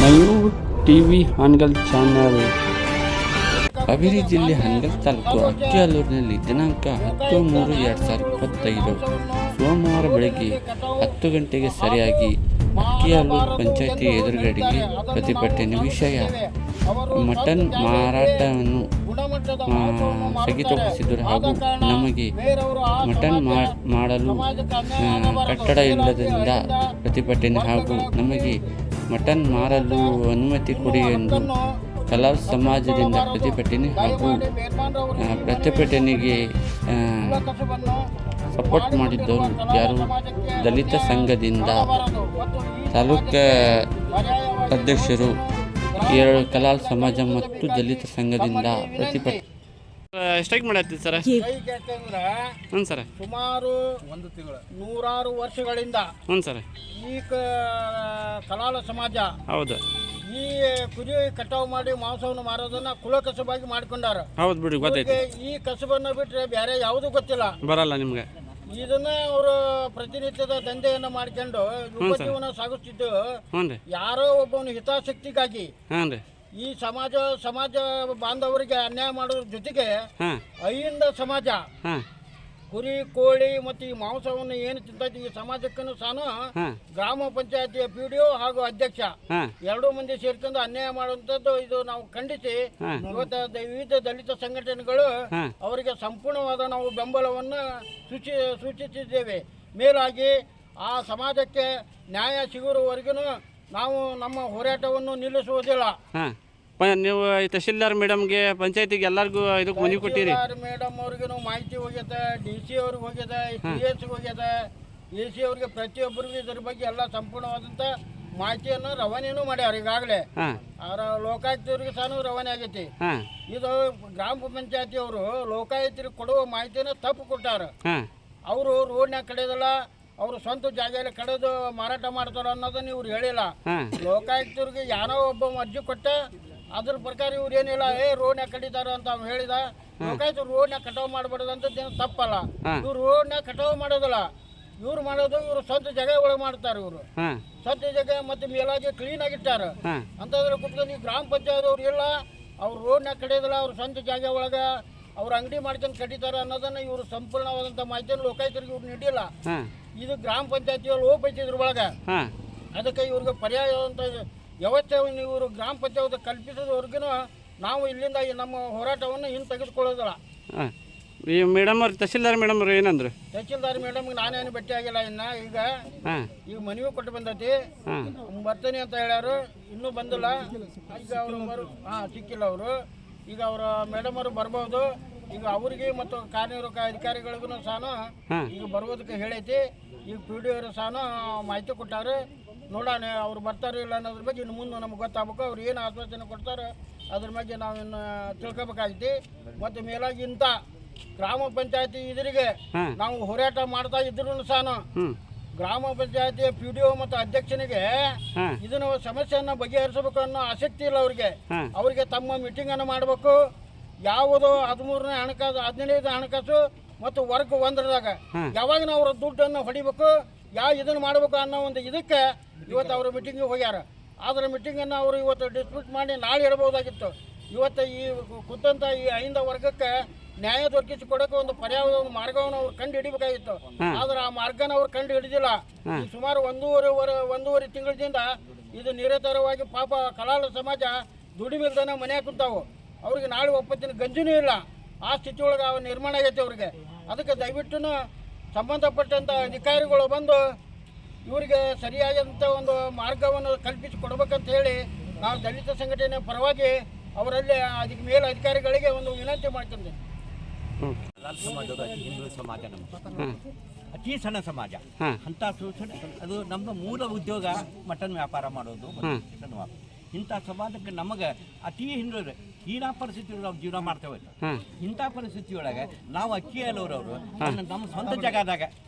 Mayur TV Hanagal channel. Haveri ಜಿಲ್ಲೆ ಹಾನಗಲ್ ತಾಲೂಕು ಅಕ್ಕಿಆಲೂರಿನಲ್ಲಿ ದಿನಾಂಕ 10/3/2025 ಸೋಮವಾರ ಬೆಳಗ್ಗೆ 10 ಗಂಟೆಗೆ ಸರಿಯಾಗಿ ಅಕ್ಕಿಆಲೂರು ಪಂಚಾಯಿತಿ ಎದುರುಗಡೆಗೆ ಪ್ರತಿಭಟನೆ ವಿಷಯ ಮಟನ್ ಮಾರಾಟವನ್ನು ಸ್ಥಗಿತಗೊಳಿಸಿದರು ಹಾಗೂ ನಮಗೆ ಮಟನ್ ಮಾಡಲು ಕಟ್ಟಡ ಇಲ್ಲದಿಂದ ಪ್ರತಿಭಟನೆ ಹಾಗೂ ನಮಗೆ ಮಟನ್ ಮಾರಲು ಅನುಮತಿ ಕೊಡಿ ಎಂದು ಕಲಾ ಸಮಾಜದಿಂದ ಪ್ರತಿಭಟನೆ ಹಾಗೂ ಪ್ರತಿಭಟನೆಗೆ ಸಪೋರ್ಟ್ ಮಾಡಿದ್ದರು ಯಾರು ದಲಿತ ಸಂಘದಿಂದ ತಾಲೂಕಾ ಅಧ್ಯಕ್ಷರು, 2 ಕಲಾ ಸಮಾಜ ಮತ್ತು ದಲಿತ ಸಂಘದಿಂದ ಪ್ರತಿಭಟನೆ ಸ್ಟ್ರೈಕ್ ಮಾಡತ್ತೀವಿ ಸರ್. ಹ್ಞೂ ಸರ್, ಸುಮಾರು 100 ವರ್ಷಗಳಿಂದ ಹ್ಞೂ ಸರ್ ಈ ಕಲಾಳ ಸಮಾಜ ಹೌದು ಈ ಕುರಿ ಕಟಾವು ಮಾಡಿ ಮಾಂಸವನ್ನು ಮಾರೋದನ್ನ ಕುಲ ಕಸಬಾಗಿ ಮಾಡ್ಕೊಂಡಾರ. ಹೌದು ಬಿಡಿ, ಗೊತ್ತೈತೆ. ಈ ಕಸಬನ್ನು ಬಿಟ್ರೆ ಬೇರೆ ಯಾವುದೂ ಗೊತ್ತಿಲ್ಲ, ಬರಲ್ಲ ನಿಮ್ಗೆ. ಇದನ್ನ ಅವರು ಪ್ರತಿನಿತ್ಯದ ದಂಧೆಯನ್ನ ಮಾಡ್ಕೊಂಡು ಉಪಜೀವನ ಸಾಗಿಸ್ತಿದ್ದು. ಯಾರೋ ಒಬ್ಬನ ಹಿತಾಸಕ್ತಿಗಾಗಿ ಈ ಸಮಾಜ ಬಾಂಧವರಿಗೆ ಅನ್ಯಾಯ ಮಾಡೋದ್ರ ಜೊತೆಗೆ ಅಹಿಂದ ಸಮಾಜ ಕುರಿ ಕೋಳಿ ಮತ್ತು ಈ ಮಾಂಸವನ್ನು ಏನು ತಿಂತೈತಿ ಈ ಸಮಾಜಕ್ಕೂ ಸಹ ಗ್ರಾಮ ಪಂಚಾಯತಿಯ PDO ಹಾಗೂ ಅಧ್ಯಕ್ಷ 2 ಮಂದಿ ಸೇರ್ಕೊಂಡು ಅನ್ಯಾಯ ಮಾಡುವಂಥದ್ದು ಇದು ನಾವು ಖಂಡಿಸಿ ಇವತ್ತು ವಿವಿಧ ದಲಿತ ಸಂಘಟನೆಗಳು ಅವರಿಗೆ ಸಂಪೂರ್ಣವಾದ ನಾವು ಬೆಂಬಲವನ್ನು ಸೂಚಿಸಿದ್ದೇವೆ. ಮೇಲಾಗಿ ಆ ಸಮಾಜಕ್ಕೆ ನ್ಯಾಯ ಸಿಗುವವರೆಗೂ ನಾವು ನಮ್ಮ ಹೋರಾಟವನ್ನು ನಿಲ್ಲಿಸುವುದಿಲ್ಲ. ನೀವು ತಹಶೀಲ್ದಾರ್ ಮೇಡಮ್ಗೆ ಪಂಚಾಯತಿಗೆ ಎಲ್ಲರಿಗೂ ಇದಕ್ಕೆ ಮನವಿ ಕೊಟ್ಟಿರಿ? ಮೇಡಮ್ ಅವ್ರಿಗೂ ಮಾಹಿತಿ ಹೋಗ್ಯದ, DC ಅವ್ರಿಗೆ ಹೋಗ್ಯದ, CS ಹೋಗ್ಯದ, AC ಅವ್ರಿಗೆ ಪ್ರತಿಯೊಬ್ಬರಿಗೂ ಇದ್ರ ಬಗ್ಗೆ ಎಲ್ಲ ಸಂಪೂರ್ಣವಾದಂಥ ಮಾಹಿತಿಯನ್ನು ರವಾನೆನೂ ಮಾಡ್ಯಾರ. ಈಗಾಗಲೇ ಲೋಕಾಯುಕ್ತವ್ರಿಗೆ ಸಹ ರವಾನೆ ಆಗೈತಿ. ಇದು ಗ್ರಾಮ ಪಂಚಾಯತಿ ಅವರು ಲೋಕಾಯುಕ್ತರಿಗೆ ಕೊಡುವ ಮಾಹಿತಿಯನ್ನು ತಪ್ಪು ಕೊಟ್ಟಾರ. ಅವರು ರೋಡ್ನ್ಯಾಗ ಕಡೆದಲ್ಲ, ಅವರು ಸ್ವಂತ ಜಾಗದಲ್ಲಿ ಕಡೆದು ಮಾರಾಟ ಮಾಡ್ತಾರ ಅನ್ನೋದನ್ನ ಇವ್ರು ಹೇಳಿಲ್ಲ. ಲೋಕಾಯುಕ್ತವ್ರಿಗೆ ಯಾರೋ ಒಬ್ಬ ಅರ್ಜಿ ಕೊಟ್ಟ ಅದ್ರ ಪ್ರಕಾರ ಇವ್ರು ಏನಿಲ್ಲ, ರೋಡ್ನ್ಯಾಗ ಕಡಿತಾರ ಅಂತ ಅವ್ನು ಹೇಳಿದ. ಲೋಕಾಯುಕ್ತ ರೋಡ್ನ್ಯಾಗ ಕಟಾವು ಮಾಡಬಾರ್ದು ಅಂತದ್ದೇನು ತಪ್ಪಲ್ಲ. ಇವ್ರು ರೋಡ್ನ್ಯಾಗ ಕಟಾವು ಮಾಡೋದಿಲ್ಲ, ಇವ್ರು ಮಾಡೋದು ಇವ್ರು ಸ್ವಂತ ಜಾಗ ಒಳಗೆ ಮಾಡ್ತಾರೆ. ಇವರು ಸ್ವಂತ ಜಾಗ ಮತ್ತೆ ಮೇಲಾಗಿ ಕ್ಲೀನ್ ಆಗಿಟ್ಟಾರ ಅಂತಂದ್ರೆ ಕುತ್ಕೊಂಡು ಈ ಗ್ರಾಮ ಪಂಚಾಯತ್ ಅವ್ರು ಇಲ್ಲ, ಅವ್ರು ರೋಡ್ನ್ಯಾಗ ಕಡಿಯೋದಿಲ್ಲ, ಅವ್ರ ಸ್ವಂತ ಜಾಗ ಒಳಗೆ ಅವ್ರು ಅಂಗಡಿ ಮಾಡ್ಕೊಂಡು ಕಡಿತಾರ ಅನ್ನೋದನ್ನ ಇವರು ಸಂಪೂರ್ಣವಾದಂಥ ಮಾಹಿತಿಯನ್ನು ಲೋಕಾಯುಕ್ತರಿಗೆ ಇವ್ರು ನೀಡಿಲ್ಲ. ಇದು ಗ್ರಾಮ ಪಂಚಾಯತಿಯ ಲೋಪ ಐತಿ ಇದ್ರ ಒಳಗೆ. ಅದಕ್ಕೆ ಇವ್ರಿಗೆ ಪರ್ಯಾಯವಾದಂಥ ವ್ಯವಸ್ಥೆಯನ್ನು ಇವರು ಗ್ರಾಮ ಪಂಚಾಯತ್ ಕಲ್ಪಿಸೋದವರೆಗೂ ನಾವು ಇಲ್ಲಿಂದ ನಮ್ಮ ಹೋರಾಟವನ್ನು ಹಿಂದೆ ತೆಗೆದುಕೊಳ್ಳೋದಿಲ್ಲ. ಈ ಮೇಡಮ್ ಅವ್ರು ತಹಶೀಲ್ದಾರ್ ಮೇಡಮ್ ಅವ್ರು ಏನಂದ್ರು? ತಹಶೀಲ್ದಾರ್ ಮೇಡಮ್ಗೆ ನಾನೇನು ಭೇಟಿ ಆಗಿಲ್ಲ ಇನ್ನು. ಈಗ ಮನವಿ ಕೊಟ್ಟು ಬಂದೈತಿ, ಬರ್ತೀನಿ ಅಂತ ಹೇಳ್ಯಾರು, ಇನ್ನೂ ಬಂದಿಲ್ಲ. ಈಗ ಅವರು ಸಿಕ್ಕಿಲ್ಲ ಅವರು. ಈಗ ಅವರ ಮೇಡಮ್ ಅವರು ಬರ್ಬೋದು. ಈಗ ಅವರಿಗೆ ಮತ್ತು ಕಾರ್ಯನಿರ್ವಾಹಕ ಅಧಿಕಾರಿಗಳಿಗೂ ಸಹ ಈಗ ಬರುವುದಕ್ಕೆ ಹೇಳೈತಿ. ಈಗ PDO ಅವರು ಸಹ ಮಾಹಿತಿ ಕೊಟ್ಟಾರೆ. ನೋಡೋಣ ಅವ್ರು ಬರ್ತಾರೋ ಇಲ್ಲ ಅನ್ನೋದ್ರ ಬಗ್ಗೆ ಇನ್ನು ಮುಂದೆ ನಮ್ಗೆ ಗೊತ್ತಾಗಬೇಕು. ಅವ್ರು ಏನು ಆಶ್ವಾಸನೆ ಕೊಡ್ತಾರೆ ಅದ್ರ ಬಗ್ಗೆ ನಾವಿನ್ನು ತಿಳ್ಕೊಬೇಕಾಗೈತಿ. ಮತ್ತು ಮೇಲಾಗಿ ಇಂಥ ಗ್ರಾಮ ಪಂಚಾಯತಿ ಇದರಿಗೆ ನಾವು ಹೋರಾಟ ಮಾಡ್ತಾ ಇದ್ರು ಸಹ ಗ್ರಾಮ ಪಂಚಾಯತಿಯ PDO ಮತ್ತು ಅಧ್ಯಕ್ಷನಿಗೆ ಇದನ್ನ ಸಮಸ್ಯೆಯನ್ನು ಬಗೆಹರಿಸಬೇಕು ಅನ್ನೋ ಆಸಕ್ತಿ ಇಲ್ಲ ಅವ್ರಿಗೆ. ಅವರಿಗೆ ತಮ್ಮ ಮೀಟಿಂಗನ್ನು ಮಾಡಬೇಕು. ಯಾವುದು 13ನೇ ಹಣಕಾಸು 15ನೇ ಹಣಕಾಸು ಮತ್ತು ವರ್ಗ 1ರದಾಗ ಯಾವಾಗ ನಾವು ಅವ್ರ ದುಡ್ಡನ್ನು ಹೊಡಿಬೇಕು, ಇದನ್ನು ಮಾಡಬೇಕು ಅನ್ನೋ ಒಂದು ಇದಕ್ಕೆ ಇವತ್ತು ಅವರು ಮೀಟಿಂಗಿಗೆ ಹೋಗ್ಯಾರ. ಆದರೆ ಮೀಟಿಂಗನ್ನು ಅವರು ಇವತ್ತು ಡಿಸ್ಪ್ಯೂಟ್ ಮಾಡಿ ನಾಳೆ ಇಡಬಹುದಾಗಿತ್ತು. ಇವತ್ತು ಈ ಕುತ್ತಂತ ಈ ಅಹಿಂದ ವರ್ಗಕ್ಕೆ ನ್ಯಾಯ ದೊರಕಿಸಿಕೊಡೋಕೆ ಒಂದು ಪರ್ಯಾಯ ಒಂದು ಮಾರ್ಗವನ್ನು ಅವ್ರು ಕಂಡು ಹಿಡಿಬೇಕಾಗಿತ್ತು. ಆದ್ರೆ ಆ ಮಾರ್ಗನ ಅವ್ರು ಕಂಡು ಹಿಡಿದಿಲ್ಲ. ಈ ಸುಮಾರು ಒಂದೂವರೆ ತಿಂಗಳಿಂದ ಇದು ನಿರಂತರವಾಗಿ ಪಾಪ ಕಲಾಳ ಸಮಾಜ ದುಡಿಮಿಲ್ದನ ಮನೆ ಕುಂತಾವು. ಅವ್ರಿಗೆ ನಾಳೆ ಒಪ್ಪತ್ತಿನ ಗಂಜಿನೂ ಇಲ್ಲ. ಆ ಸ್ಥಿತಿ ಒಳಗೆ ಅವ್ರು ನಿರ್ಮಾಣ ಆಗೈತೆ ಅವ್ರಿಗೆ. ಅದಕ್ಕೆ ದಯವಿಟ್ಟು ಸಂಬಂಧಪಟ್ಟಂಥ ಅಧಿಕಾರಿಗಳು ಬಂದು ಇವರಿಗೆ ಸರಿಯಾದಂಥ ಒಂದು ಮಾರ್ಗವನ್ನು ಕಲ್ಪಿಸಿ ಕೊಡಬೇಕಂತ ಹೇಳಿ ನಾವು ದಲಿತ ಸಂಘಟನೆ ಪರವಾಗಿ ಅವರಲ್ಲಿ ಅದಕ್ಕೆ ಮೇಲೆ ಅಧಿಕಾರಿಗಳಿಗೆ ಒಂದು ವಿನಂತಿ ಮಾಡ್ತೀನಿ. ಸಮಾಜದ ಹಿಂದೂ ಸಮಾಜ ಅತಿ ಸಣ್ಣ ಸಮಾಜ ಅಂತ ಅದು ನಮ್ಮ ಮೂಲ ಉದ್ಯೋಗ ಮಟನ್ ವ್ಯಾಪಾರ ಮಾಡೋದು. ಇಂಥ ಸಮಾಜಕ್ಕೆ ನಮಗೆ ಅತಿ ಹೀನ ಪರಿಸ್ಥಿತಿ ನಾವು ಜೀವನ ಮಾಡ್ತೇವೆ. ಇಂಥ ಪರಿಸ್ಥಿತಿಯೊಳಗೆ ನಾವು ಅಕ್ಕಿಆಲೂರವರು ನಮ್ಮ ಸ್ವಂತ ಜಾಗದಾಗ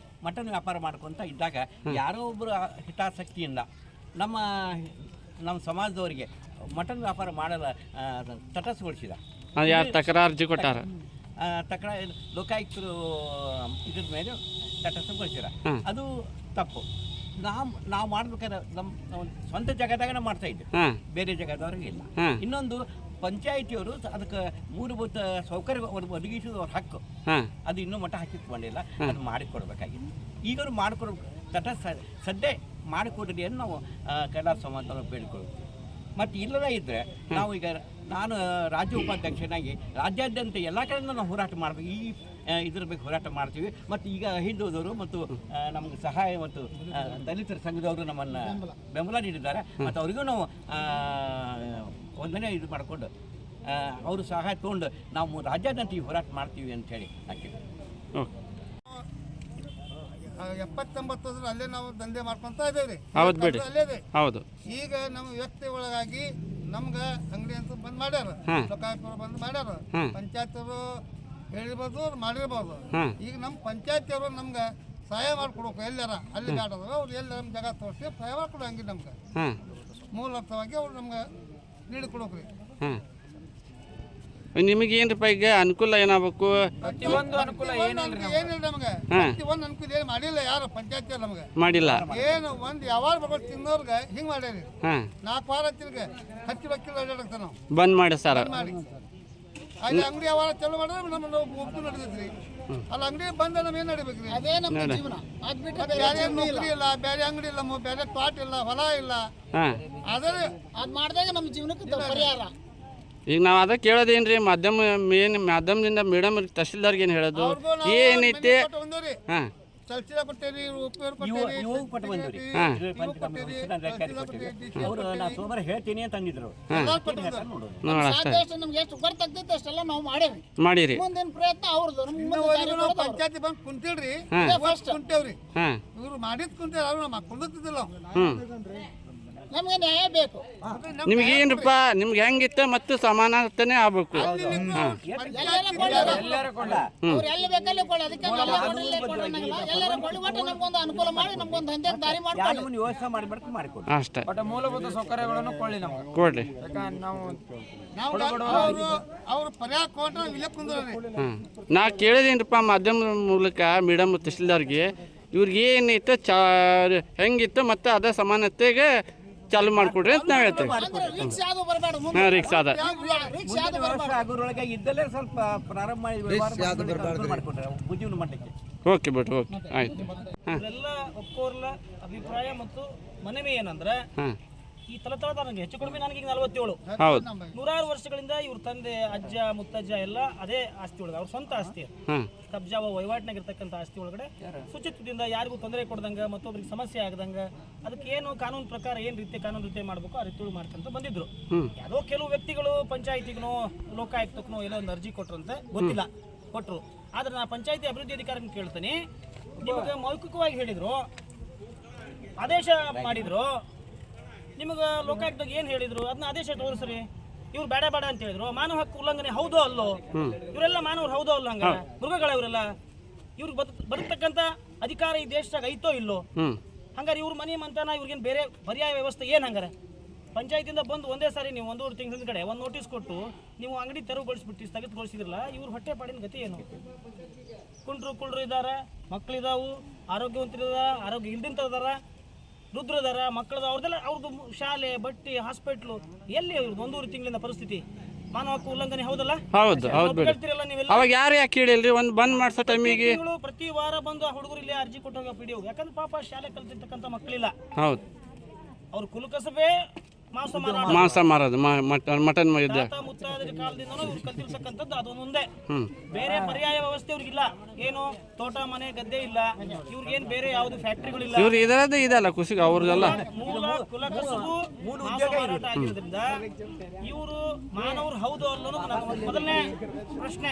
ಮಟನ್ ವ್ಯಾಪಾರ ಮಾಡ್ಕೊತ ಇದ್ದಾಗ ಯಾರೋ ಒಬ್ಬರು ಹಿತಾಸಕ್ತಿಯಿಂದ ನಮ್ಮ ಸಮಾಜದವರಿಗೆ ಮಟನ್ ವ್ಯಾಪಾರ ಮಾಡಲು ತಟಸ್ಥಗೊಳಿಸಿದ. ತಕರಾರು ಕೊಟ್ಟಾರ. ಲೋಕಾಯುಕ್ತರು ಇದ್ರ ಮೇಲೆ ತಟಸ್ಥಗೊಳಿಸಿರ. ಅದು ತಪ್ಪು. ನಾವು ಮಾಡ್ಬೇಕಾದ್ರೆ ನಮ್ಮ ಸ್ವಂತ ಜಾಗದಾಗನೇ ಮಾಡ್ತಾ ಇದ್ದೀವಿ, ಹಾಂ ಬೇರೆ ಜಾಗದವ್ರಿಗೆ ಇಲ್ಲ. ಹಾಂ ಇನ್ನೊಂದು ಪಂಚಾಯಿತಿಯವರು ಅದಕ್ಕೆ ಮೂಲಭೂತ ಸೌಕರ್ಯ ಒದಗಿಸುವುದು ಅವ್ರ ಹಕ್ಕು, ಹಾಂ ಅದು ಇನ್ನೂ ಮಟ್ಟ ಹಾಕಿಟ್ಕೊಂಡಿಲ್ಲ, ಅದು ಮಾಡಿಕೊಡ್ಬೇಕಾಗಿದೆ. ಈಗಲೂ ಮಾಡಿಕೊಡ್ಬೇಕು, ಸದ್ಯ ಮಾಡಿಕೊಡ್ರಿ ಅಂತ ನಾವು ಕೈಲಾಸ ಸಮಾಜದವ್ರು ಬೇಡಿಕೊಳ್ತೀವಿ. ಮತ್ತು ಇಲ್ಲದೇ ಇದ್ದರೆ ನಾವು ಈಗ ನಾನು ರಾಜ್ಯ ಉಪಾಧ್ಯಕ್ಷನಾಗಿ ರಾಜ್ಯಾದ್ಯಂತ ಎಲ್ಲ ಕಡೆಯಿಂದ ನಾವು ಹೋರಾಟ ಮಾಡಬೇಕು, ಈ ಇದ್ರ ಬಗ್ಗೆ ಹೋರಾಟ ಮಾಡ್ತೀವಿ. ಮತ್ತು ಈಗ ಹಿಂದುಳಿದವರು ಮತ್ತು ನಮಗೆ ಸಹಾಯ ಮತ್ತು ದಲಿತರ ಸಂಘದವರು ನಮ್ಮನ್ನು ಬೆಂಬಲ ನೀಡಿದ್ದಾರೆ. ಮತ್ತು ಅವರಿಗೂ ನಾವು ಒಂದನೇ ಇದು ಮಾಡಿಕೊಂಡು ಅವರು ಸಹಾಯ ತೊಗೊಂಡು ನಾವು ರಾಜ್ಯಾದ್ಯಂತ ಈ ಹೋರಾಟ ಮಾಡ್ತೀವಿ ಅಂಥೇಳಿ ಹಾಕಿದ್ವಿ. ಓಕೆ 79 ಅಲ್ಲೇ ನಾವು ದಂಧೆ ಮಾಡ್ಕೊತಾ ಇದ್ದೇವೆ. ಹೌದು ಬಿಡಿ, ಹೌದು. ಈಗ ನಮ್ಮ ವ್ಯಕ್ತಿ ಒಳಗಾಗಿ ನಮ್ಗೆ ಅಂಗಡಿ ಅಂತ ಬಂದ್ ಮಾಡ್ಯಾರ, ಲೋಕಾಯುಕ್ತರು ಬಂದ್ ಮಾಡ್ಯಾರ, ಪಂಚಾಯತ್ ಹೇಳಿರ್ಬೋದು ಮಾಡಿರ್ಬೋದು. ಈಗ ನಮ್ಮ ಪಂಚಾಯತಿಯವರು ನಮ್ಗೆ ಸಹಾಯ ಮಾಡ್ಕೊಡ್ಬೇಕು, ಎಲ್ಲಾರ ಅಲ್ಲಿ ಗಾಡೋದು ಅವ್ರು ಎಲ್ಲ ನಮ್ಮ ಜಾಗ ತೋರಿಸಿ ಸಹಾಯ ಮಾಡ್ಕೊಡೋ ಹಂಗೆ ನಮ್ಗೆ ಮೂಲರ್ಥವಾಗಿ ಅವ್ರು ನಮ್ಗೆ ನೀಡಿಕೊಡ್ಬೇಕ್ರಿ. ನಿಮಗೆ ಏನ್ರಪ್ಪ ಈಗ ಅನುಕೂಲ ಏನಾಗಬೇಕು? ಪ್ರತಿಯೊಂದು ಅನುಕೂಲ ಏನಿಲ್ಲ ನಮ್ಗೆ, ಪ್ರತಿಯೊಂದು ಅನುಕೂಲ ಏನು ಮಾಡಿಲ್ಲ ಯಾರು ಪಂಚಾಯತಿ ನಮ್ಗೆ ಮಾಡಿಲ್ಲ. ಏನು ಒಂದು ಯಾವಾಗ ಬರ್ಬೇಕು ತಿನ್ನೋರ್ಗೆ ಹಿಂಗೆ ಮಾಡ್ಯಾರಿ. 4 ವಾರ ತಿರ್ಗೆ ಹಚ್ಚಿ ಬಕ್ಕಿಲ್ಲ ಅಡ್ಡಾಡಕ್ತ ನಾವು ಬಂದ್ ಮಾಡಿ ಸರ್ ಮಾಡಿ ಅಲ್ಲಿ ಅಂಗಡಿ ಯಾವಾಗ ಚಲೋ ಮಾಡಿದ್ರೆ ನಮ್ಮನ್ನು ಒಬ್ಬರು ನಡೆದೈತ್ರಿ. ಅಲ್ಲಿ ಅಂಗಡಿ ಬಂದ ನಮ್ಮ ಏನು ನಡಿಬೇಕ್ರಿ? ಅದೇ ನಮ್ಮ ಜೀವನ. ಬೇರೆ ನೌಕರಿ ಇಲ್ಲ, ಬೇರೆ ಅಂಗಡಿ ಇಲ್ಲ, ಬೇರೆ ತೋಟ ಇಲ್ಲ, ಹೊಲ ಇಲ್ಲ. ಆದರೆ ಅದು ಮಾಡಿದಾಗ ನಮ್ಮ ಜೀವನಕ್ಕೆ ಪರಿಹಾರ. ಈಗ ನಾವು ಅದ ಕೇಳೋದೇನ್ರಿ, ಮಾಧ್ಯಮದಿಂದ ಮೇಡಮ್ ತಹಶೀಲ್ದಾರ್ಗೆ ಏನು ಹೇಳೋದು ಏನೈತೆ? ಹಾಂ ಚಲ್ಚಿಲ ಕೊಟ್ಟೇರಿ, ಇವು ಕೊಟ್ಟು ಬಂದಿರಿ, ಅವರು ನಾನು ಸೋಮವಾರ ಹೇಳ್ತೀನಿ ಅಂತ ಅಂದಿದ್ರು. ನಮ್ಗೆ ಎಷ್ಟು ಗೊತ್ತಾಗ್ತೈತೆ ಅಷ್ಟೆಲ್ಲ ನಾವು ಮಾಡೇವಿ, ಮಾಡಿರಿ. ಮುಂದಿನ ಪ್ರಯತ್ನ ಅವ್ರದ್ದು. ಪಂಚಾಯತಿ ಬಂದು ಕುಂತಿಲ್ರಿ, ಕುಂತೇವ್ರಿ. ಇವ್ರು ಮಾಡಿದ್ ಕುಂತೇವ್ರಿ, ಅವ್ರು ನಮ್ಮ ಕುಂದಿಲ್ಲ. ನಮ್ಗೆ ನ್ಯಾಯ ಬೇಕು. ನಿಮ್ಗೆ ಏನಪ್ಪ, ನಿಮ್ಗೆ ಹೆಂಗಿತ್ತ ಮತ್ತು ಸಮಾನತೆನೇ ಆಗ್ಬೇಕು. ಅವ್ರು ಎಲ್ಲಿ ಬೇಕಲ್ಲಿ ಕೊಡ, ಅದಕ್ಕೆ ಎಲ್ಲರೂ ಕೊಡಿ, ಒಟ್ಟು ನಮ್ಗೊಂದು ಅನುಕೂಲ ಮಾಡಿ ನಮ್ಗೊಂದು ದಂಧೆ ದಾರಿ ಮಾಡ್ಕೊಳ್ಳಿ, ವ್ಯವಸ್ಥೆ ಮಾಡಿಬಿಟ್ಟು ಮಾಡಿಕೊಡಿ ಅಷ್ಟೇ. ಮೂಲಭೂತ ಸೌಕರ್ಯಗಳನ್ನು ಕೊಳ್ಳಿ ನಮ್ಗೆ ಕೊಡ್ರಿ. ಅವ್ರು ಪರಿಹಾರ ಕೊಟ್ರೆ ಇಲ್ಲೇ ಕುಂದ್ರಿ. ನಾ ಕೇಳಿದೇನ್ರಪ್ಪ ಮಾಧ್ಯಮದ ಮೂಲಕ ಮೇಡಮ್ ತಹಶೀಲ್ದಾರ್ಗೆ, ಇವ್ರಿಗೆ ಏನೈತೆ ಹೆಂಗಿತ್ತು ಮತ್ತು ಅದ ಸಮಾನತೆಗೆ ಚಾಲು ಮಾಡಿಕೊಡ್ರಿ ಅಂತ ನಾವು ಹೇಳ್ತೇವೆ. ಹಾಂ ರಿಕ್ಸ್ ಅದ ಆಗೋದ್ರೊಳಗೆ ಇದ್ದಲ್ಲೇ ಸ್ವಲ್ಪ ಪ್ರಾರಂಭ ಮಾಡಿ ಮಾಡಿಕೊಟ್ರೆ ಉದ್ಯೋಗ ಮಾಡಲಿಕ್ಕೆ. ಓಕೆ ಬಿಡ್ರಿ, ಓಕೆ ಆಯ್ತು. ಹಾಂ ಎಲ್ಲ ಒಕ್ಕೋರ್ಲ ಅಭಿಪ್ರಾಯ ಮತ್ತು ಮನವಿ ಏನಂದ್ರೆ, ಹಾಂ ಈ ತಲತಳದ ನನಗೆ ಹೆಚ್ಚು ಕಡಿಮೆ ನನಗೆ 47 ಹೌದು 100 ವರ್ಷಗಳಿಂದ ಇವ್ರ ತಂದೆ ಅಜ್ಜ ಮುತ್ತಜ್ಜ ಎಲ್ಲ ಅದೇ ಆಸ್ತಿ ಒಳಗೆ ಅವ್ರ ಸ್ವಂತ ಆಸ್ತಿ, ಕಬ್ಜಾವ ವಹಿವಾಟಿನಾಗಿರ್ತಕ್ಕಂಥ ಆಸ್ತಿ ಒಳಗಡೆ ಶುಚಿತ್ವದಿಂದ ಯಾರಿಗೂ ತೊಂದರೆ ಕೊಡ್ದಂಗೆ ಮತ್ತೊಬ್ರಿಗೆ ಸಮಸ್ಯೆ ಆಗದಂಗೆ ಅದಕ್ಕೆ ಏನು ಕಾನೂನು ಪ್ರಕಾರ ಏನು ರೀತಿ ಕಾನೂನು ರೀತಿ ಮಾಡಬೇಕು ಆ ರೀತಿ ಮಾಡ್ಕೊಂತ ಬಂದಿದ್ರು. ಯಾವುದೋ ಕೆಲವು ವ್ಯಕ್ತಿಗಳು ಪಂಚಾಯತಿಗೂ ಲೋಕಾಯುಕ್ತಕ್ಕೂ ಏನೋ ಒಂದು ಅರ್ಜಿ ಕೊಟ್ರಂತೆ, ಗೊತ್ತಿಲ್ಲ ಕೊಟ್ಟರು. ಆದ್ರೆ ನಾ ಪಂಚಾಯತಿ ಅಭಿವೃದ್ಧಿ ಅಧಿಕಾರಿನ ಕೇಳ್ತೀನಿ, ನಿಮಗೆ ಮೌಖಿಕವಾಗಿ ಹೇಳಿದ್ರು, ಆದೇಶ ಮಾಡಿದ್ರು, ನಿಮಗೆ ಲೋಕಾಯುಕ್ತದಾಗ ಏನು ಹೇಳಿದ್ರು ಅದನ್ನ ಆದೇಶ ತೋರಿಸ್ರಿ. ಇವ್ರು ಬೇಡ ಬೇಡ ಅಂತ ಹೇಳಿದ್ರು. ಮಾನವ ಹಕ್ಕು ಉಲ್ಲಂಘನೆ ಹೌದೋ ಅಲ್ಲೋ? ಇವರೆಲ್ಲ ಮಾನವರು ಹೌದೋ ಅಲ್ಲ? ಹಂಗ ಮೃಗಗಳ ಇವರೆಲ್ಲ, ಇವ್ರಿಗೆ ಬರ್ತಕ್ಕಂಥ ಅಧಿಕಾರ ಈ ದೇಶದಾಗ ಐತೋ ಇಲ್ಲೋ? ಹಂಗಾರೆ ಇವ್ರ ಮನೆ ಮಂತನ ಇವ್ರಿಗೇನು ಬೇರೆ ಪರ್ಯಾಯ ವ್ಯವಸ್ಥೆ ಏನು? ಹಂಗಾರೆ ಪಂಚಾಯತಿಂದ ಬಂದು ಒಂದೇ ಸಾರಿ ನೀವು 1.5 ತಿಂಗಳ ಕಡೆ ಒಂದು ನೋಟಿಸ್ ಕೊಟ್ಟು ನೀವು ಅಂಗಡಿ ತೆರವುಗೊಳಿಸ್ಬಿಟ್ಟು ಸ್ಥಗಿತಗೊಳಿಸಿದ್ರಲ್ಲ, ಇವ್ರ ಹೊಟ್ಟೆ ಪಾಡಿನ ಗತಿ ಏನು? ಕುಳ್ರು ಇದ್ದಾರೆ, ಮಕ್ಕಳಿದಾವು, ಆರೋಗ್ಯವಂತರಿದ, ಆರೋಗ್ಯ ಇಲ್ದಿಂತದಾರ, ವೃದ್ಧರದಾರ, ಮಕ್ಕಳದ, ಅವ್ರದ್ದೆಲ್ಲ ಅವ್ರದ್ದು ಶಾಲೆ, ಬಟ್ಟಿ, ಹಾಸ್ಪಿಟ್ಲು, ಎಲ್ಲಿ ಇವ್ರದ್ದು 1.5 ತಿಂಗಳಿಂದ ಪರಿಸ್ಥಿತಿ ಮಾನವ ಹಕ್ಕು ಉಲ್ಲಂಘನೆ ಹೌದಲ್ಲ? ಹೌದು ಹೌದು. ಹೇಳ್ತಿರಲ್ಲ ನೀವೆಲ್ಲ. ಅವಾಗ ಯಾರು ಯಾಕೆ ಹೇಳಿಲ್ರಿ ಒಂದು ಬಂದ್ ಮಾಡ್ಸೋ ಟೈಮಿಗೆ? ಪ್ರತಿ ವಾರ ಬಂದು ಆ ಹುಡುಗರು ಇಲ್ಲಿ ಅರ್ಜಿ ಕೊಟ್ಟೋಗ ಪಿಡಿಒ, ಯಾಕಂದ್ರೆ ಪಾಪ ಶಾಲೆ ಕಲ್ತಿರ್ತಕ್ಕಂಥ ಮಕ್ಕಳಿಲ್ಲ, ಹೌದು ಅವ್ರ ಕುಲಕಸಬೆ ಮಾಂಸ ಮಾರೋದು, ಮಟನ್ ಇದ್ದ ಮುತ್ತಾದರ ಕಾಲದಿಂದನೂ ಇವ್ರು ಕಲ್ತಿರ್ತಕ್ಕಂಥದ್ದು ಅದೊಂದು ಒಂದೇ. ಬೇರೆ ಪರ್ಯಾಯ ವ್ಯವಸ್ಥೆ ಇವ್ರಿಗಿಲ್ಲ. ಏನು ತೋಟ ಮನೆ ಗದ್ದೆ ಇಲ್ಲ, ಇವ್ರಿಗೇನು ಬೇರೆ ಯಾವ್ದು ಫ್ಯಾಕ್ಟ್ರಿಗಳಿಲ್ಲ. ಇವ್ರು ಇದರದ್ದು ಇದಲ್ಲ ಖುಷಿಗೆ ಅವ್ರದ್ದೆಲ್ಲ ಮೂಲ ಕುಲಕಸಬು ಮಾರಾಟ ಆಗಿರೋದ್ರಿಂದ ಇವರು ಮಾನವರು ಹೌದು ಅನ್ನೋದು ನನ್ನ ಮೊದಲನೇ ಪ್ರಶ್ನೆ.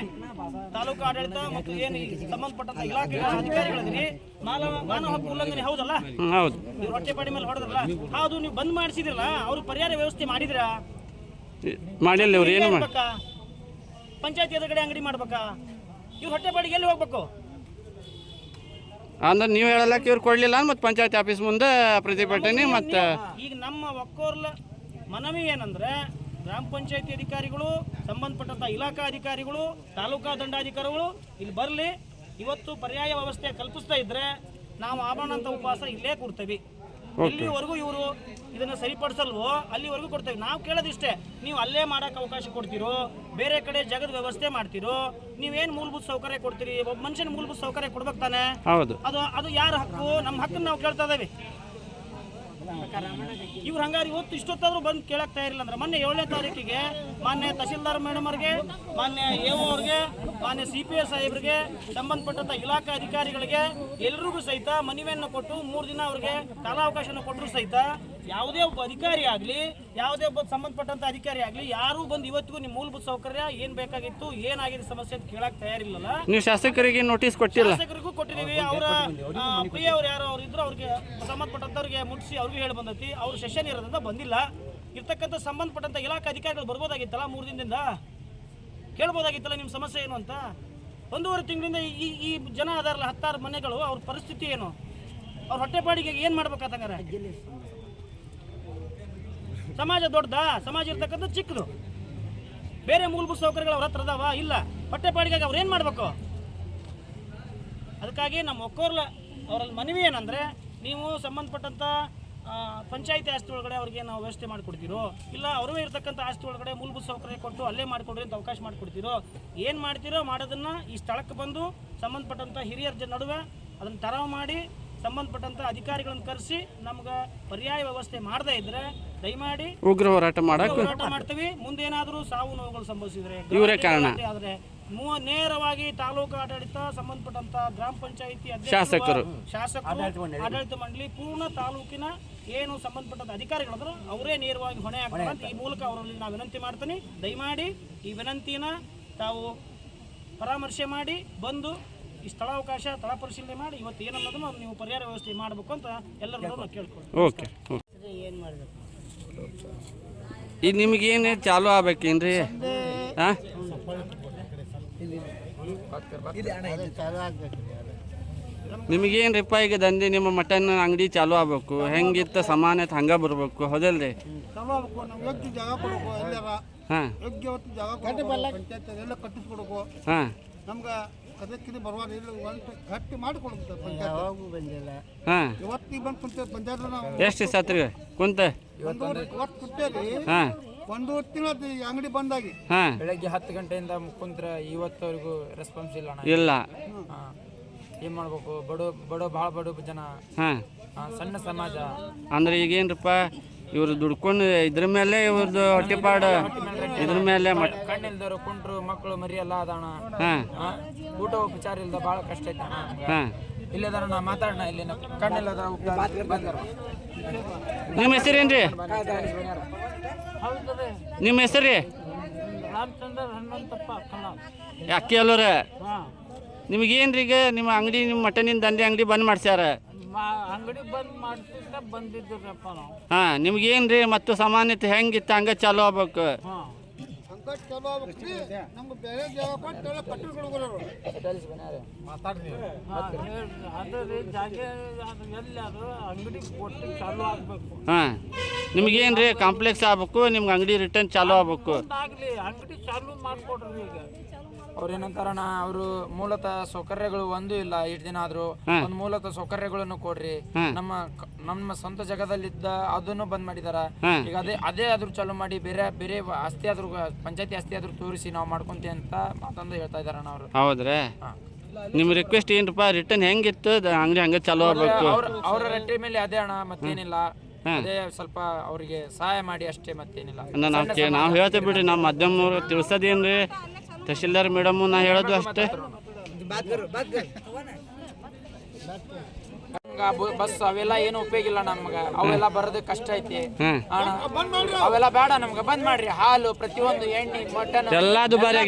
ತಾಲೂಕು ಆಡಳಿತ ಮತ್ತು ಏನು ಸಂಬಂಧಪಟ್ಟಂತ ಇಲಾಖೆಗಳ ಅಧಿಕಾರಿಗಳಿದ್ರಿ, ಮಾನವ ಹಕ್ಕು ಉಲ್ಲಂಘನೆ ಹೌದಲ್ಲ? ಹೌದು. ಇವ್ರು ಹೊಟ್ಟೆ ಪಾಡಿ ಮೇಲೆ ಹೊಡೆದ್ರಲ್ಲ, ಹೌದು. ನೀವು ಬಂದ್ ಮಾಡಿಸಿದ್ರಲ್ಲ, ಅವ್ರು ಪರಿಹಾರ ವ್ಯವಸ್ಥೆ ಮಾಡಿದ್ರ? ಮಾಡಿಲ್ಲ. ಇವ್ರು ಏನು ಮಾಡ್ಬೇಕಾ? ಪಂಚಾಯತಿ ಎದುರುಗಡೆ ಅಂಗಡಿ ಮಾಡ್ಬೇಕಾ? ಇವ್ರು ಹೊಟ್ಟೆ ಪಾಡಿಗೆ ಎಲ್ಲಿ ಹೋಗ್ಬೇಕು? ಅಂದ್ರೆ ನೀವು ಹೇಳಕ್ಕೆ ಇವ್ರು ಕೊಡ್ಲಿಲ್ಲ ಮತ್ತೆ ಪಂಚಾಯತಿ ಆಫೀಸ್ ಮುಂದೆ ಪ್ರತಿಭಟನೆ. ಮತ್ತೆ ಈಗ ನಮ್ಮ ಒಕ್ಕೋರ್ಲ ಮನವಿ ಏನಂದ್ರೆ, ಗ್ರಾಮ ಪಂಚಾಯತಿ ಅಧಿಕಾರಿಗಳು, ಸಂಬಂಧಪಟ್ಟಂತ ಇಲಾಖಾ ಅಧಿಕಾರಿಗಳು, ತಾಲೂಕಾ ದಂಡಾಧಿಕಾರಿಗಳು ಇಲ್ಲಿ ಬರಲಿ. ಇವತ್ತು ಪರ್ಯಾಯ ವ್ಯವಸ್ಥೆ ಕಲ್ಪಿಸ್ತಾ ಇದ್ರೆ ನಾವು ಆಭರಣ ಅಂತ ಉಪವಾಸ ಇಲ್ಲೇ ಕೂರ್ತೀವಿ. ಎಲ್ಲಿವರೆಗೂ ಇವರು ಇದನ್ನ ಸರಿಪಡಿಸಲ್ವೋ ಅಲ್ಲಿವರೆಗೂ ಕೊಡ್ತೇವೆ. ನಾವು ಕೇಳೋದಿಷ್ಟೇ, ನೀವು ಅಲ್ಲೇ ಮಾಡಕ್ಕೆ ಅವಕಾಶ ಕೊಡ್ತೀರೋ, ಬೇರೆ ಕಡೆ ಜಗದ ವ್ಯವಸ್ಥೆ ಮಾಡ್ತೀರೋ, ನೀವೇನು ಮೂಲಭೂತ ಸೌಕರ್ಯ ಕೊಡ್ತೀರಿ? ಒಬ್ಬ ಮನುಷ್ಯನ ಮೂಲಭೂತ ಸೌಕರ್ಯ ಕೊಡ್ಬೇಕು ತಾನೆ. ಹೌದು. ಅದು ಯಾರ ಹಕ್ಕು? ನಮ್ಮ ಹಕ್ಕನ್ನು ನಾವು ಕೇಳ್ತಾ ಇದ್ದೇವೆ. ಇವ್ರು ಹಂಗಾರೆ ಇವತ್ತು ಇಷ್ಟೊತ್ತಾದ್ರೂ ಬಂದು ಕೇಳಕ್ ತಯಾರಿಲ್ಲ ಅಂದ್ರೆ ಮೊನ್ನೆ 7ನೇ ತಾರೀಕಿಗೆ ಮಾನ್ಯ ತಹಶೀಲ್ದಾರ್ ಮೇಡಮ್ ಅವ್ರಿಗೆ, ಮಾನ್ಯ ಎಒ ಅವ್ರಿಗೆ, ಮಾನ್ಯ CPS ಸಾಹೇಬ್ರಿಗೆ, ಸಂಬಂಧಪಟ್ಟಂತ ಇಲಾಖಾ ಅಧಿಕಾರಿಗಳಿಗೆ ಎಲ್ರಿಗೂ ಸಹಿತ ಮನವಿಯನ್ನು ಕೊಟ್ಟು 3 ದಿನ ಅವ್ರಿಗೆ ಕಾಲಾವಕಾಶನ ಕೊಟ್ಟರು ಸಹಿತ ಯಾವುದೇ ಒಬ್ಬ ಅಧಿಕಾರಿ ಆಗಲಿ, ಯಾವುದೇ ಒಬ್ಬ ಸಂಬಂಧಪಟ್ಟಂತ ಅಧಿಕಾರಿ ಆಗಲಿ ಯಾರೂ ಬಂದು ಇವತ್ತಿಗೂ ನಿಮ್ಮ ಮೂಲಭೂತ ಸೌಕರ್ಯ ಏನ್ ಬೇಕಾಗಿತ್ತು, ಏನಾಗಿದೆ ಸಮಸ್ಯೆ ಅಂತ ಕೇಳಕ್ ತಯಾರಿಲ್ಲಲ್ಲ. ನೀವು ಶಾಸಕರಿಗೆ ನೋಟಿಸ್ ಕೊಟ್ಟಿಲ್ಲ? ಶಾಸಕರಿಗೂ ಕೊಟ್ಟಿದ್ದೀವಿ. ಅವರ ಪ್ರಿಯ ಅವ್ರು ಯಾರು ಅವ್ರು ಇದ್ರು ಅವ್ರಿಗೆ ಸಂಬಂಧಪಟ್ಟಂತವ್ರಿಗೆ ಮುಟ್ಟಿಸಿ ಅವ್ರಿಗೆ ಹೇಳಿ ಬಂದೈತಿ. ಅವ್ರು ಸೆಷನ್ ಇರೋದ್ರಿಂದ ಬಂದಿಲ್ಲ. ಇರ್ತಕ್ಕಂಥ ಸಂಬಂಧಪಟ್ಟಂತ ಇಲಾಖಾ ಅಧಿಕಾರಿಗಳು ಬರ್ಬೋದಾಗಿತ್ತಲ್ಲ, 3 ದಿನದಿಂದ ಕೇಳ್ಬೋದಾಗಿತ್ತಲ್ಲ ನಿಮ್ಮ ಸಮಸ್ಯೆ ಏನು ಅಂತ. 1.5 ತಿಂಗಳಿಂದ ಈ ಜನ ಅದಾರಲ್ಲ 10 ಮನೆಗಳು, ಅವ್ರ ಪರಿಸ್ಥಿತಿ ಏನು, ಅವ್ರ ಹೊಟ್ಟೆಪಾಡಿಗೆ ಏನು ಮಾಡ್ಬೇಕಾತಂಗಾರೆ? ಸಮಾಜ ದೊಡ್ಡದಾ? ಸಮಾಜ ಇರ್ತಕ್ಕಂಥ ಚಿಕ್ಕದು. ಬೇರೆ ಮೂಲಭೂತ ಸೌಕರ್ಯಗಳು ಅವ್ರ ಹತ್ರ ಅದಾವ? ಇಲ್ಲ. ಹೊಟ್ಟೆಪಾಡಿಗಾಗಿ ಅವ್ರು ಏನು ಮಾಡಬೇಕು? ಅದಕ್ಕಾಗಿ ನಮ್ಮ ಒಕ್ಕೋರ್ಲ ಅವರಲ್ಲಿ ಮನವಿ ಏನಂದರೆ, ನೀವು ಸಂಬಂಧಪಟ್ಟಂಥ ಪಂಚಾಯಿತಿ ಆಸ್ತಿ ಒಳಗಡೆ ಅವ್ರಿಗೆ ನಾವು ವ್ಯವಸ್ಥೆ ಮಾಡಿಕೊಡ್ತೀರೋ, ಇಲ್ಲ ಅವರೇ ಇರ್ತಕ್ಕಂಥ ಆಸ್ತಿ ಒಳಗಡೆ ಮೂಲಭೂತ ಸೌಕರ್ಯ ಕೊಟ್ಟು ಅಲ್ಲೇ ಮಾಡಿಕೊಡ್ರಿ ಅಂತ ಅವಕಾಶ ಮಾಡಿಕೊಡ್ತೀರೋ, ಏನು ಮಾಡ್ತೀರೋ ಮಾಡೋದನ್ನು ಈ ಸ್ಥಳಕ್ಕೆ ಬಂದು ಸಂಬಂಧಪಟ್ಟಂಥ ಹಿರಿಯರ ನಡುವೆ ಅದನ್ನು ತರಾವ್ ಮಾಡಿ ಸಂಬಂಧಪಟ್ಟಂಥ ಅಧಿಕಾರಿಗಳನ್ನು ಕರೆಸಿ ನಮ್ಗೆ ಪರ್ಯಾಯ ವ್ಯವಸ್ಥೆ ಮಾಡದೇ ಇದ್ರೆ ದಯಮಾಡಿ ಉಗ್ರ ಹೋರಾಟ ಮಾಡ್ತೀವಿ. ಮುಂದೇನಾದರೂ ಸಾವು ನೋವುಗಳು ಸಂಭವಿಸಿದ್ರೆ ಇವರೇ ಕಾರಣ. ಆದರೆ ನೇರವಾಗಿ ತಾಲೂಕು ಆಡಳಿತ, ಸಂಬಂಧಪಟ್ಟಂತ ಗ್ರಾಮ ಪಂಚಾಯಿತಿ ಶಾಸಕರು, ಆಡಳಿತ ಮಂಡಳಿ, ಪೂರ್ಣ ತಾಲೂಕಿನ ಏನು ಸಂಬಂಧಪಟ್ಟಂತ ಅಧಿಕಾರಿಗಳಾದ್ರು ಅವರೇ ನೇರವಾಗಿ ಹೊಣೆ ಆಗ್ತಾರೆ ಅಂತ ಈ ಮೂಲಕ ಅವರಲ್ಲಿ ನಾವು ವಿನಂತಿ ಮಾಡ್ತೀನಿ. ದಯಮಾಡಿ ಈ ವಿನಂತಿನ ತಾವು ಪರಾಮರ್ಶೆ ಮಾಡಿ ಬಂದು ಈ ಸ್ಥಳಾವಕಾಶ ಸ್ಥಳ ಪರಿಶೀಲನೆ ಮಾಡಿ ಇವತ್ತು ಏನನ್ನೋದನ್ನು ನೀವು ಪರಿಹಾರ ವ್ಯವಸ್ಥೆ ಮಾಡಬೇಕು ಅಂತ ಎಲ್ಲರೂ ನಾವು ಕೇಳ್ಕೊಳ್ತೀವಿ. ಓಕೆ. ಏನು ಮಾಡಬೇಕು ಈಗ ನಿಮಗೇನು ಚಾಲು ಆಗ್ಬೇಕೇನ್ರಿ? ಹಾಂ, ನಿಮಗೇನ್ರಿಪ್ಪ ಈಗ ದಂಧೆ ನಿಮ್ಮ ಮಟನ್ ಅಂಗಡಿ ಚಾಲು ಆಗ್ಬೇಕು, ಹೆಂಗಿತ್ತ ಸಮಾನತೆ ಹಂಗೆ ಬರ್ಬೇಕು, ಹೌದಲ್ರಿ? ಯೋಗ್ಯ ಜಾಗ ಕೊಡಬೇಕು, ಎಲ್ಲಾರ ಹಾಂ ಯೋಗ್ಯವತ್ತು ಜಾಗ ಪಂಚಾಯತ್ ಎಲ್ಲ ಕಟ್ಟಿಸ್ಕೊಡ್ಬೇಕು. ಹಾಂ, ನಮ್ಗೆ ಅದಕ್ಕಿಂತ ಬರುವಾಗ ಇಲ್ಲ ಒಂದು ಗಟ್ಟಿ ಮಾಡಿ ಕೊಡ್ಬೇಕು ಪಂಚಾಯತ್. ಬಂದಿಲ್ಲ. ಹಾಂ, ಇವತ್ತಿಗೆ ಬಂದು ಕುಂತ ಪಂಚಾಯತ್ ನಾವು ಎಷ್ಟು ಸತ್ರಿ ಕುಂತ? ಇವತ್ತು ಕುಂತೇರಿ. ಹಾಂ, 1 ತಿಂಗಳ ಅಂಗಡಿ ಬಂದಾಗಿ. ಹಾಂ, ಬೆಳಗ್ಗೆ 10 ಗಂಟೆಯಿಂದ ಕುಂತ್ರೆ ಇವತ್ತವರೆಗೂ ರೆಸ್ಪಾನ್ಸ್ ಇಲ್ಲ ಅಣ್ಣ. ಇಲ್ಲ. ಏನು ಮಾಡ್ಬೇಕು? ಭಾಳ ಬಡ ಜನ. ಹಾಂ, ಸಣ್ಣ ಸಮಾಜ ಅಂದ್ರೆ ಈಗೇನ್ರಪ್ಪ ಇವ್ರು ದುಡ್ಕೊಂಡು ಇದ್ರ ಮೇಲೆ ಇವ್ರದ್ದು ಹೊಟ್ಟೆಪಾಡ ಇದ್ರ ಮೇಲೆ ಕಣ್ಣಿಲ್ದರು ಕುಂಟ್ರು ಮಕ್ಕಳು ಮರಿ ಎಲ್ಲ ಅದಣ. ಹಾಂ, ಊಟ ಉಪಚಾರ ಇಲ್ದ ಭಾಳ ಕಷ್ಟ ಐತೆ ಅಣ್ಣ. ಹಾಂ, ಇಲ್ಲದಾರ ನಾ ಮಾತಾಡೋಣ ಇಲ್ಲಿ ಕಣ್ಣಿಲ್ಲದ. ನಿಮ್ಮ ಹೆಸರೇನ್ರಿ? ನಿಮ್ಮ ಹೆಸರು ರೀ? ರಾಮಚಂದ್ರ ಹನುಮಂತಪ್ಪ ಕಣ್ಣಾಳ್. ಅಕ್ಕಿ ಅಲ್ಲೋರ ನಿಮಗೇನ್ರಿ ಈಗ ನಿಮ್ಮ ಅಂಗಡಿ, ನಿಮ್ಮ ಮಟನಿನ ದಂಧೆ ಅಂಗಡಿ ಬಂದ್ ಮಾಡ್ಸ್ಯಾರ? ಅಂಗಡಿ ಬಂದ್ ಮಾಡ್ತಿದ್ದ ಬಂದಿದ್ರಪ್ಪ ನಾವು. ಹಾಂ, ನಿಮ್ಗೇನ್ರಿ ಮತ್ತು ಸಮಾನತೆ ಹೆಂಗಿತ್ತು ಹಂಗೆ ಚಾಲು ಆಗ್ಬೇಕು? ಹಂಗ ಚಲೋ ಆಗ್ಬೇಕ್ರಿ. ನಮ್ಗೆ ಬೇರೆ ಜಾಗ ಕೊಟ್ಟು ಎಲ್ಲ ಕಟ್ಟಿಸ್ಕೊಡ್ಬೇಕು. ಅದೇ ಜಾಗ ಎಲ್ಲಾದ್ರೂ ಅಂಗಡಿ ಕೊಟ್ಟು ಚಾಲು ಆಗ್ಬೇಕು. ಹಾಂ, ನಿಮ್ಗೇನ್ರಿ ಕಾಂಪ್ಲೆಕ್ಸ್ ಆಗ್ಬೇಕು, ನಿಮ್ಗೆ ಅಂಗಡಿ ರಿಟರ್ನ್ ಚಾಲು ಆಗ್ಬೇಕು? ಆಗ್ಲಿ ಅಂಗಡಿ ಚಾಲು ಮಾಡ್ಕೊಡ್ರಿ. ಈಗ ಅವ್ರು ಏನಂತಾರಣ್ಣ, ಅವರು ಮೂಲತಃ ಸೌಕರ್ಯಗಳು ಒಂದು ಇಲ್ಲ. 8 ದಿನ ಆದ್ರೂ ಒಂದು ಮೂಲತಃ ಸೌಕರ್ಯಗಳನ್ನು ಕೊಡ್ರಿ. ನಮ್ಮ ಸ್ವಂತ ಜಾಗದಲ್ಲಿದ್ದ ಅದನ್ನು ಬಂದ್ ಮಾಡಿದಾರ. ಈಗ ಅದೇ ಆದ್ರೂ ಚಾಲು ಮಾಡಿ ಬೇರೆ ಆಸ್ತಿ ಆದ್ರೂ ಪಂಚಾಯತಿ ಆಸ್ತಿ ಆದ್ರೂ ತೋರಿಸಿ ನಾವು ಮಾಡ್ಕೊಂತೀವಿ ಅಂತ ಮಾತಂದು ಹೇಳ್ತಾ ಇದಾರಣ್ಣ ಅವರು. ಹೌದ್ರಾ? ನಿಮ್ಮ ರಿಕ್ವೆಸ್ಟ್ ಏನಪ್ಪ, ರಿಟರ್ನ್ ಹೆಂಗಿತ್ತು ಅಂಗಡಿ ಹಂಗೆ ಚಾಲು ಆಗ್ಬೇಕು? ಅವ್ರ ರೆಟ್ಟಿ ಮೇಲೆ ಅದೇ ಅಣ್ಣ, ಮತ್ತೇನಿಲ್ಲ. ಅದೇ ಸ್ವಲ್ಪ ಅವರಿಗೆ ಸಹಾಯ ಮಾಡಿ ಅಷ್ಟೇ, ಮತ್ತೇನಿಲ್ಲ. ನಾವು ಹೇಳ್ತೇವೆ ಬಿಡ್ರಿ, ನಮ್ಮ ಮಾಧ್ಯಮದವ್ರು ತಿಳಿಸೋದೇನ್ರಿ? ತಹಶೀಲ್ದಾರ್ ಮೇಡಮ್ ನಾ ಹೇಳೋದು ಅಷ್ಟೇ. ಬಸ್ ಅವೆಲ್ಲ ಏನು ಉಪಯೋಗ ಇಲ್ಲ ನಮ್ಗೆ. ಅವೆಲ್ಲ ಬರೋದು ಕಷ್ಟ ಐತಿ ಅವೆಲ್ಲ ಬೇಡ ನಮ್ಗೆ. ಬಂದ್ ಮಾಡ್ರಿ. ಹಾಲು, ಪ್ರತಿಯೊಂದು ಎಣ್ಣೆ, ಮಟನ್ ಎಲ್ಲ ದುಬಾರಿ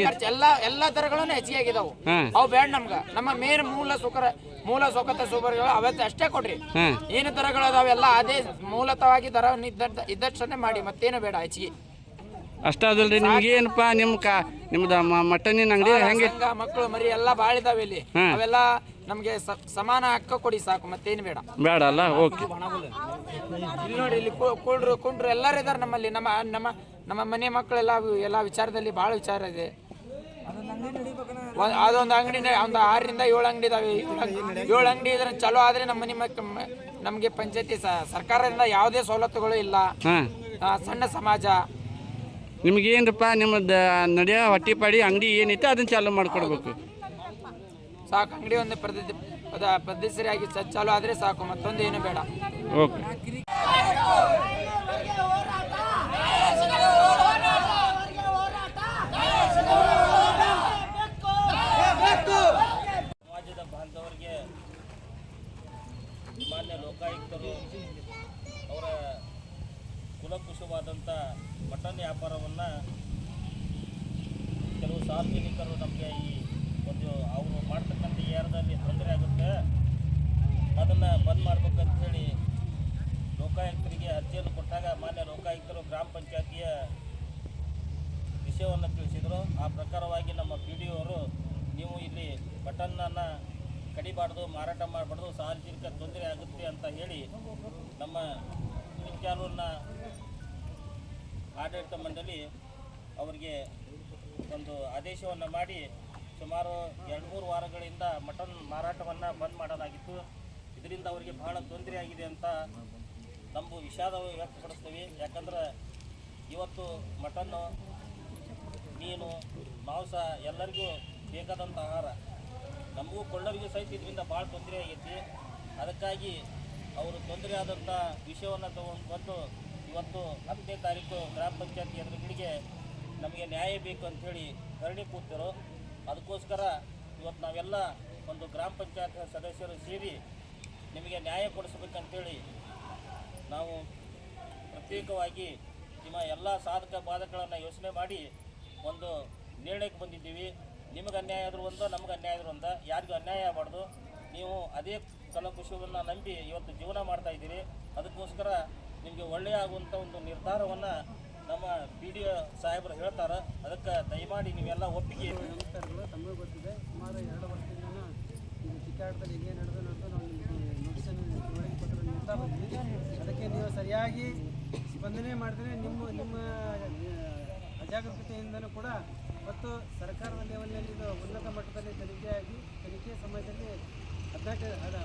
ಎಲ್ಲ ದರಗಳನ್ನು ಹೆಚ್ಚಿಗೆ ಆಗಿದಾವು. ಅವು ಬೇಡ ನಮ್ಗೆ. ನಮ್ಮ ಮೇನ್ ಮೂಲ ಸೌಕರ್ಯ ಸೌಕರ್ಯಗಳು ಅವತ್ತು ಅಷ್ಟೇ ಕೊಡ್ರಿ. ಏನು ದರಗಳು ಅದಾವೆಲ್ಲ ಅದೇ ಮೂಲತವಾಗಿ ದರ ಇದ್ದಷ್ಟನ್ನೇ ಮಾಡಿ, ಮತ್ತೇನು ಬೇಡ ಹೆಚ್ಚಿಗೆ. ಅಷ್ಟಾದಲ್ರಿ ನಿಮ್ಗೇನಪ್ಪ ನಿಮ್ದು ಮಟನಿನ ಅಂಗಡಿ ಹೆಂಗೆ? ಮಕ್ಕಳು ಮರಿ ಎಲ್ಲ ಭಾಳ ಇದಾವೆ ಇಲ್ಲಿ. ಅವೆಲ್ಲ ನಮ್ಗೆ ಸಮಾನ ಹಕ್ಕ ಕೊಡಿ ಸಾಕು, ಮತ್ತೇನು ಬೇಡ. ಬೇಡ ಅಲ್ಲ? ಓಕೆ. ಇಲ್ಲಿ ನೋಡಿ, ಇಲ್ಲಿ ಕುಂಡ್ರು ಎಲ್ಲರೂ ಇದಾರೆ ನಮ್ಮಲ್ಲಿ. ನಮ್ಮ ಮನೆ ಮಕ್ಕಳೆಲ್ಲ ಎಲ್ಲ ವಿಚಾರದಲ್ಲಿ ಭಾಳ ವಿಚಾರ ಇದೆ. ಅದೊಂದು ಅಂಗಡಿ ಒಂದು 6ರಿಂದ 7 ಅಂಗಡಿ ಇದಾವೆ. 7 ಅಂಗಡಿ ಇದ್ರೆ ಚಲೋ ಆದ್ರೆ ನಮಗೆ ಪಂಚಾಯತಿ ಸರ್ಕಾರದಿಂದ ಯಾವುದೇ ಸವಲತ್ತುಗಳು ಇಲ್ಲ. ಸಣ್ಣ ಸಮಾಜ ನಿಮಗೇನಪ್ಪ ನಿಮ್ಮದು ನಡೆಯೋ ಹೊಟ್ಟಿಪಾಡಿ ಅಂಗಡಿ ಏನೈತೆ ಅದನ್ನು ಚಾಲೂ ಮಾಡಿಕೊಡ್ಬೇಕು. ಸಾಕು, ಅಂಗಡಿ ಒಂದು ಪದ್ಧತಿಸರಿಯಾಗಿ ಚಾಲೂ ಆದರೆ ಸಾಕು, ಮತ್ತೊಂದು ಏನು ಬೇಡ. ಓಕೆ. ಸಮಾಜದ ಬಾಂಧವರಿಗೆ ಮಾನ್ಯ ಲೋಕಾಯುಕ್ತರು ಅವರ ಕುಲಕುಶವಾದಂಥ ಮಟನ್ ವ್ಯಾಪಾರವನ್ನು ಕೆಲವು ಸಾರ್ವಜನಿಕರು ನಮಗೆ ಈ ಒಂದು ಅವರು ಮಾಡ್ತಕ್ಕಂಥ ಏರಿಯಾದಲ್ಲಿ ತೊಂದರೆ ಆಗುತ್ತೆ, ಅದನ್ನು ಬಂದ್ ಮಾಡ್ಬೇಕಂತ ಹೇಳಿ ಲೋಕಾಯುಕ್ತರಿಗೆ ಅರ್ಜಿಯನ್ನು ಕೊಟ್ಟಾಗ ಮಾನ್ಯ ಲೋಕಾಯುಕ್ತರು ಗ್ರಾಮ ಪಂಚಾಯತಿಯ ವಿಷಯವನ್ನು ತಿಳಿಸಿದರು. ಆ ಪ್ರಕಾರವಾಗಿ ನಮ್ಮ PDO ಅವರು ನೀವು ಇಲ್ಲಿ ಮಟನ್ನನ್ನು ಕಡಿಬಾರ್ದು, ಮಾರಾಟ ಮಾಡಬಾರ್ದು, ಸಾರ್ವಜನಿಕ ತೊಂದರೆ ಆಗುತ್ತೆ ಅಂತ ಹೇಳಿ ನಮ್ಮ ಲಿಂಕ್ಯಾಲೂರಿನ ಆಡಳಿತ ಮಂಡಳಿ ಅವರಿಗೆ ಒಂದು ಆದೇಶವನ್ನು ಮಾಡಿ ಸುಮಾರು 2-3 ವಾರಗಳಿಂದ ಮಟನ್ ಮಾರಾಟವನ್ನು ಬಂದ್ ಮಾಡಲಾಗಿತ್ತು. ಇದರಿಂದ ಅವರಿಗೆ ಬಹಳ ತೊಂದರೆ ಆಗಿದೆ ಅಂತ ನಮ್ಮ ವಿಷಾದ ವ್ಯಕ್ತಪಡಿಸ್ತೀವಿ. ಯಾಕಂದ್ರೆ ಇವತ್ತು ಮಟನ್ನು, ಮೀನು, ಮಾಂಸ ಎಲ್ಲರಿಗೂ ಬೇಕಾದಂಥ ಆಹಾರ, ನಮಗೂ ಕೊಳ್ಳರಿಗೂ ಸಹಿತ ಇದರಿಂದ ಭಾಳ ತೊಂದರೆ ಆಗೈತಿ. ಅದಕ್ಕಾಗಿ ಅವರು ತೊಂದರೆ ಆದಂಥ ವಿಷಯವನ್ನು ತಗೊಂಡು ಬಂದು ಇವತ್ತು 10ನೇ ತಾರೀಕು ಗ್ರಾಮ ಪಂಚಾಯತಿ ಎದುರುಗಳಿಗೆ ನಮಗೆ ನ್ಯಾಯ ಬೇಕು ಅಂಥೇಳಿ ಧರಣಿ ಕೂತಿರು. ಅದಕ್ಕೋಸ್ಕರ ಇವತ್ತು ನಾವೆಲ್ಲ ಒಂದು ಗ್ರಾಮ ಪಂಚಾಯತ್ ಸದಸ್ಯರು ಸೇರಿ ನಿಮಗೆ ನ್ಯಾಯ ಕೊಡಿಸ್ಬೇಕಂತೇಳಿ ನಾವು ಪ್ರತ್ಯೇಕವಾಗಿ ನಿಮ್ಮ ಎಲ್ಲ ಸಾಧಕ ಬಾಧಕಗಳನ್ನು ಯೋಚನೆ ಮಾಡಿ ಒಂದು ನಿರ್ಣಯಕ್ಕೆ ಬಂದಿದ್ದೀವಿ. ನಿಮಗೆ ಅನ್ಯಾಯ ಆದರೂ ಒಂದು, ನಮಗೆ ಅನ್ಯಾಯ ಆದರೂ ಒಂದು, ಯಾರಿಗೂ ಅನ್ಯಾಯ ಆಗಬಾರ್ದು. ನೀವು ಅದೇ ಕಲಕುಶವನ್ನು ನಂಬಿ ಇವತ್ತು ಜೀವನ ಮಾಡ್ತಾ ಇದ್ದೀರಿ. ಅದಕ್ಕೋಸ್ಕರ ನಿಮಗೆ ಒಳ್ಳೆಯ ಆಗುವಂಥ ಒಂದು ನಿರ್ಧಾರವನ್ನು ನಮ್ಮ PDO ಸಾಹೇಬರು ಹೇಳ್ತಾರೆ. ಅದಕ್ಕೆ ದಯಮಾಡಿ ನೀವೆಲ್ಲ ಒಪ್ಪಿಗೆ. ನಮಸ್ಕಾರಗಳು. ತಮಗೆ ಗೊತ್ತಿದೆ, ಸುಮಾರು 2 ವರ್ಷದಿಂದ ಇದು ಚಿಕ್ಕಾಟದಲ್ಲಿ ಹಿಂಗೆ ನಡೆದು ನಾವು ನಿಮಗೆ ನೋಟಿಸನ್ನು ತಿಳುವಳಿಕೆ ಪತ್ರ ನೀಡ್ತಾ ಬಂದ್ವಿ. ಅದಕ್ಕೆ ನೀವು ಸರಿಯಾಗಿ ಸ್ಪಂದನೆ ಮಾಡಿದ್ರೆ ನಿಮ್ಮ ಅಜಾಗರೂಕತೆಯಿಂದನೂ ಕೂಡ ಮತ್ತು ಸರ್ಕಾರದ ಲೆವೆಲ್ನಲ್ಲಿ ಇದು ಉನ್ನತ ಮಟ್ಟದಲ್ಲಿ ತನಿಖೆ ಸಮಯದಲ್ಲಿ 14